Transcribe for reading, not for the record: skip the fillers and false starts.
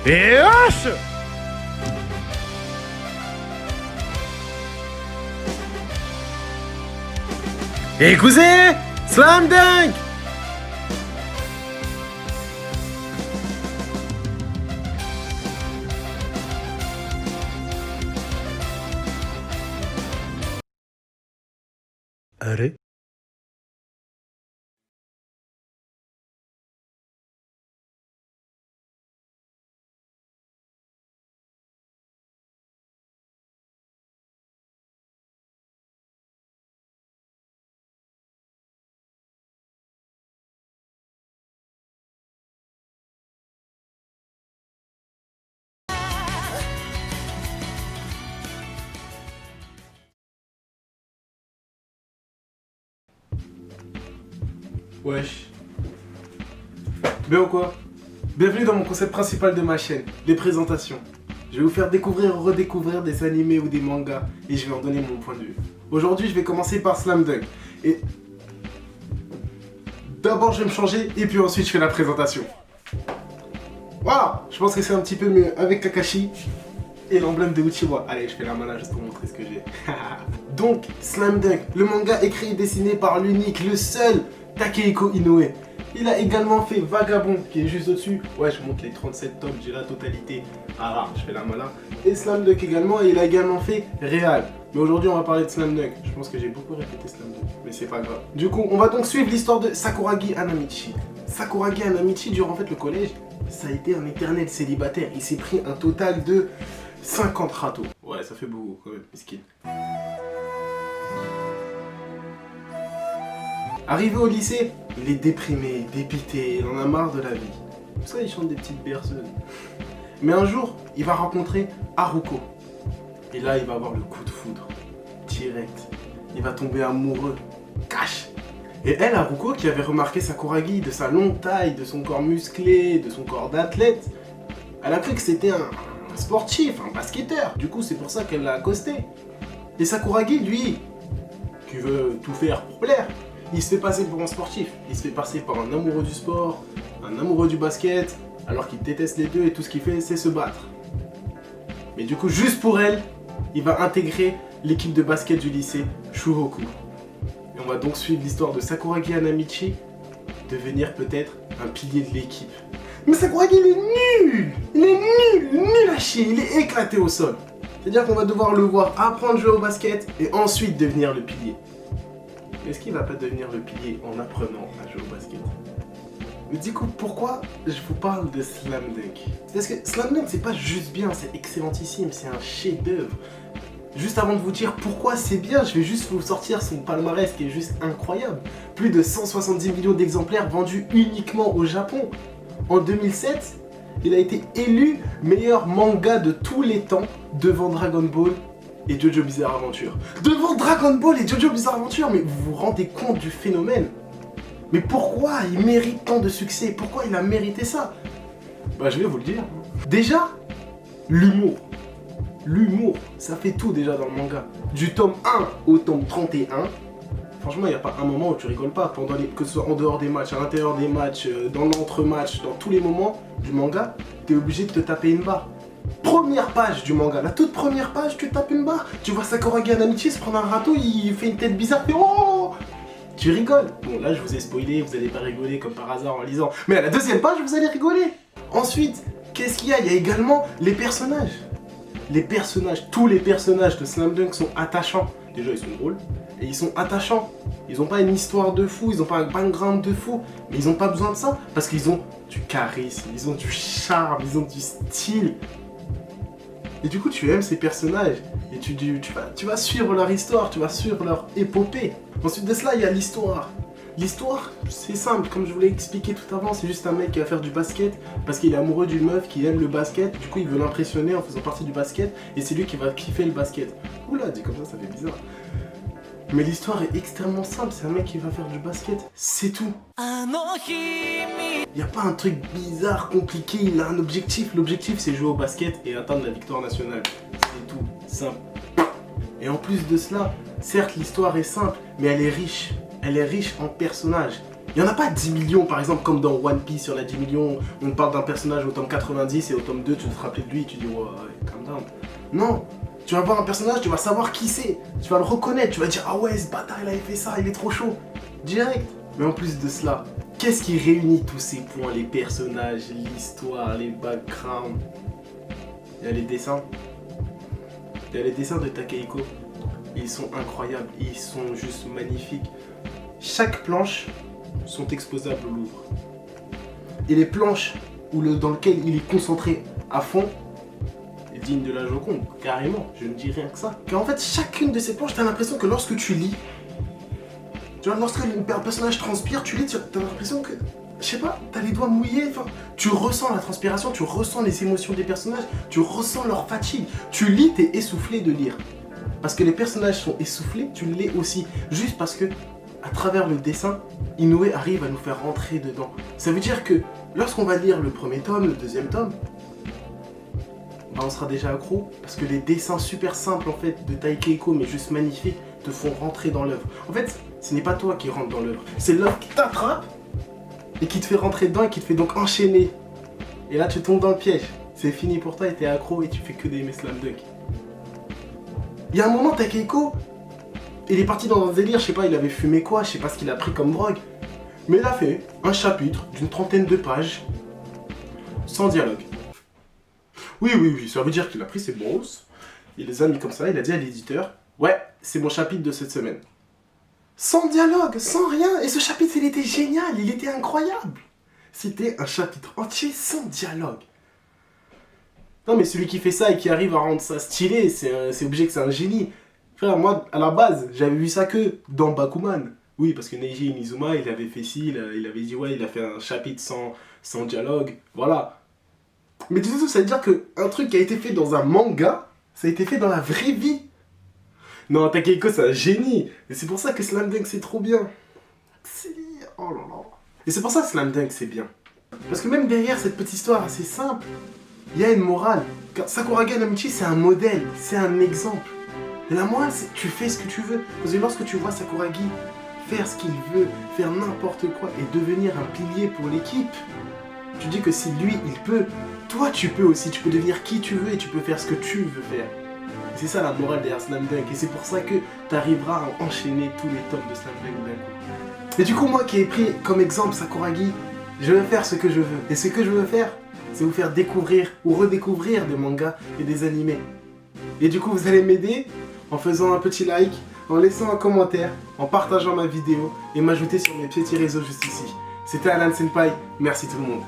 Et hache! Écoutez, Slam Dunk! Allez. Wesh. Bien ou quoi? Bienvenue dans mon concept principal de ma chaîne, les présentations. Je vais vous faire découvrir ou redécouvrir des animés ou des mangas et je vais en donner mon point de vue. Aujourd'hui, je vais commencer par Slam Dunk. Et d'abord, je vais me changer et puis ensuite, je fais la présentation. Voilà, je pense que c'est un petit peu mieux avec Kakashi et l'emblème de Uchiwa. Allez, je fais la malin juste pour montrer ce que j'ai. Donc, Slam Dunk, le manga écrit et dessiné par l'unique, le seul Takehiko Inoue. Il a également fait Vagabond, qui est juste au-dessus. Ouais, je monte les 37 tomes, j'ai la totalité. Ah, je fais la malin. Et Slam Dunk également, et il a également fait Real. Mais aujourd'hui, on va parler de Slam Dunk. Je pense que j'ai beaucoup répété Slam Dunk, mais c'est pas grave. Du coup, on va donc suivre l'histoire de Sakuragi Hanamichi. Sakuragi Hanamichi, durant en fait le collège, ça a été un éternel célibataire. Il s'est pris un total de 50 râteaux. Ouais, ça fait beaucoup quand même, miskin. Arrivé au lycée, il est déprimé, dépité, il en a marre de la vie. Pour ça, il chante des petites berceuses. Mais un jour, il va rencontrer Haruko. Et là, il va avoir le coup de foudre. Direct. Il va tomber amoureux. Cash. Et elle, Haruko, qui avait remarqué Sakuragi de sa longue taille, de son corps musclé, de son corps d'athlète, elle a cru que c'était un sportif, un basketteur. Du coup, c'est pour ça qu'elle l'a accosté. Et Sakuragi, lui, qui veut tout faire pour plaire, il se fait passer pour un sportif, il se fait passer par un amoureux du sport, un amoureux du basket, alors qu'il déteste les deux et tout ce qu'il fait, c'est se battre. Mais du coup, juste pour elle, il va intégrer l'équipe de basket du lycée, Shuhoku. Et on va donc suivre l'histoire de Sakuragi Hanamichi, devenir peut-être un pilier de l'équipe. Mais Sakuragi, il est nul! Il est nul à chier, il est éclaté au sol. C'est-à-dire qu'on va devoir le voir apprendre à jouer au basket et ensuite devenir le pilier. Est-ce qu'il va pas devenir le pilier en apprenant à jouer au basket? Mais du coup, pourquoi je vous parle de Slam Dunk? Parce que Slam Dunk, c'est pas juste bien, c'est excellentissime, c'est un chef-d'œuvre. Juste avant de vous dire pourquoi c'est bien, je vais juste vous sortir son palmarès qui est juste incroyable. Plus de 170 millions d'exemplaires vendus uniquement au Japon. En 2007, il a été élu meilleur manga de tous les temps devant Dragon Ball et Jojo Bizarre Adventure. Devant Dragon Ball et Jojo Bizarre Adventure, mais vous vous rendez compte du phénomène? Mais pourquoi il mérite tant de succès? Pourquoi il a mérité ça? Bah je vais vous le dire. Déjà, l'humour. L'humour, ça fait tout déjà dans le manga. Du tome 1 au tome 31, franchement, il n'y a pas un moment où tu rigoles pas. Que ce soit en dehors des matchs, à l'intérieur des matchs, dans l'entre-match, dans tous les moments du manga, t'es obligé de te taper une barre. Première page du manga, la toute première page, tu tapes une barre. Tu vois Sakuragi Hanamichi se prendre un râteau, il fait une tête bizarre, et oh, tu rigoles. Bon, là, je vous ai spoilé, vous allez pas rigoler comme par hasard en lisant. Mais à la deuxième page, vous allez rigoler. Ensuite, qu'est-ce qu'il y a? Il y a également les personnages. Les personnages, tous les personnages de Slam Dunk sont attachants. Déjà, ils sont drôles. Et ils sont attachants. Ils ont pas une histoire de fou, ils ont pas un background de fou. Mais ils ont pas besoin de ça. Parce qu'ils ont du charisme, ils ont du charme, ils ont du style. Et du coup, tu aimes ces personnages. Et tu vas suivre leur histoire, tu vas suivre leur épopée. Ensuite de cela, il y a l'histoire. L'histoire, c'est simple, comme je vous l'ai expliqué tout avant, c'est juste un mec qui va faire du basket parce qu'il est amoureux d'une meuf qui aime le basket, du coup il veut l'impressionner en faisant partie du basket et c'est lui qui va kiffer le basket. Oula, dit comme ça fait bizarre. Mais l'histoire est extrêmement simple, c'est un mec qui va faire du basket, c'est tout. Il n'y a pas un truc bizarre, compliqué, il a un objectif, l'objectif c'est jouer au basket et atteindre la victoire nationale. C'est tout, simple. Et en plus de cela, certes l'histoire est simple, mais elle est riche. Elle est riche en personnages. Il n'y en a pas 10 millions, par exemple, comme dans One Piece, il y en a 10 millions, on parle d'un personnage au tome 90 et au tome 2, tu vas te rappeler de lui et tu dis, ouais, calm down. Non, tu vas voir un personnage, tu vas savoir qui c'est, tu vas le reconnaître, tu vas dire, ah ouais, ce bâtard, il avait fait ça, il est trop chaud. Direct. Mais en plus de cela, qu'est-ce qui réunit tous ces points, les personnages, l'histoire, les backgrounds? Il y a les dessins. Il y a les dessins de Takehiko. Ils sont incroyables, ils sont juste magnifiques. Chaque planche sont exposables au Louvre. Et les planches dans lesquelles il est concentré à fond est digne de la Joconde, carrément, je ne dis rien que ça. Car en fait, chacune de ces planches, t'as l'impression que lorsque tu lis, tu vois, lorsque un personnage transpire, tu lis, t'as l'impression que, je sais pas, t'as les doigts mouillés, enfin, tu ressens la transpiration, tu ressens les émotions des personnages, tu ressens leur fatigue. Tu lis, t'es essoufflé de lire. Parce que les personnages sont essoufflés, tu l'es aussi. Juste parce que, à travers le dessin, Inoue arrive à nous faire rentrer dedans. Ça veut dire que, lorsqu'on va lire le premier tome, le deuxième tome, bah on sera déjà accro. Parce que les dessins super simples, en fait, de Takehiko, mais juste magnifiques, te font rentrer dans l'œuvre. En fait, ce n'est pas toi qui rentre dans l'œuvre. C'est l'œuvre qui t'attrape et qui te fait rentrer dedans et qui te fait donc enchaîner. Et là, tu tombes dans le piège. C'est fini pour toi et t'es accro et tu fais que d'aimer Slam Dunk. Il y a un moment, Takehiko, il est parti dans un délire, je sais pas, il avait fumé quoi, je sais pas ce qu'il a pris comme drogue. Mais il a fait un chapitre d'une 30aine de pages, sans dialogue. Oui, ça veut dire qu'il a pris ses brosses, il les a mis comme ça, il a dit à l'éditeur, ouais, c'est mon chapitre de cette semaine. Sans dialogue, sans rien, et ce chapitre, il était génial, il était incroyable. C'était un chapitre entier sans dialogue. Non mais celui qui fait ça et qui arrive à rendre ça stylé, c'est obligé que c'est un génie. Frère, moi, à la base, j'avais vu ça que dans Bakuman. Oui, parce que Neji Inizuma, il avait fait ci, il avait dit ouais, il a fait un chapitre sans dialogue, voilà. Mais du tout, ça veut dire qu'un truc qui a été fait dans un manga, ça a été fait dans la vraie vie. Non, Takehiko, c'est un génie. Et c'est pour ça que Slam Dunk, c'est trop bien. Oh là là. Et c'est pour ça que Slam Dunk, c'est bien. Parce que même derrière cette petite histoire assez simple, il y a une morale. Car Sakuragi Namichi, c'est un modèle, c'est un exemple. Et la morale, c'est tu fais ce que tu veux. Parce que lorsque tu vois Sakuragi faire ce qu'il veut, faire n'importe quoi et devenir un pilier pour l'équipe, tu dis que si lui, il peut, toi, tu peux aussi. Tu peux devenir qui tu veux et tu peux faire ce que tu veux faire. C'est ça la morale derrière Slam Dunk. Et c'est pour ça que tu arriveras à enchaîner tous les tomes de Slam Dunk d'un coup. Et du coup, moi qui ai pris comme exemple Sakuragi, je vais faire ce que je veux. Et ce que je veux faire, c'est vous faire découvrir ou redécouvrir des mangas et des animés. Et du coup, vous allez m'aider en faisant un petit like, en laissant un commentaire, en partageant ma vidéo et m'ajouter sur mes petits réseaux juste ici. C'était Alan Senpai, merci tout le monde.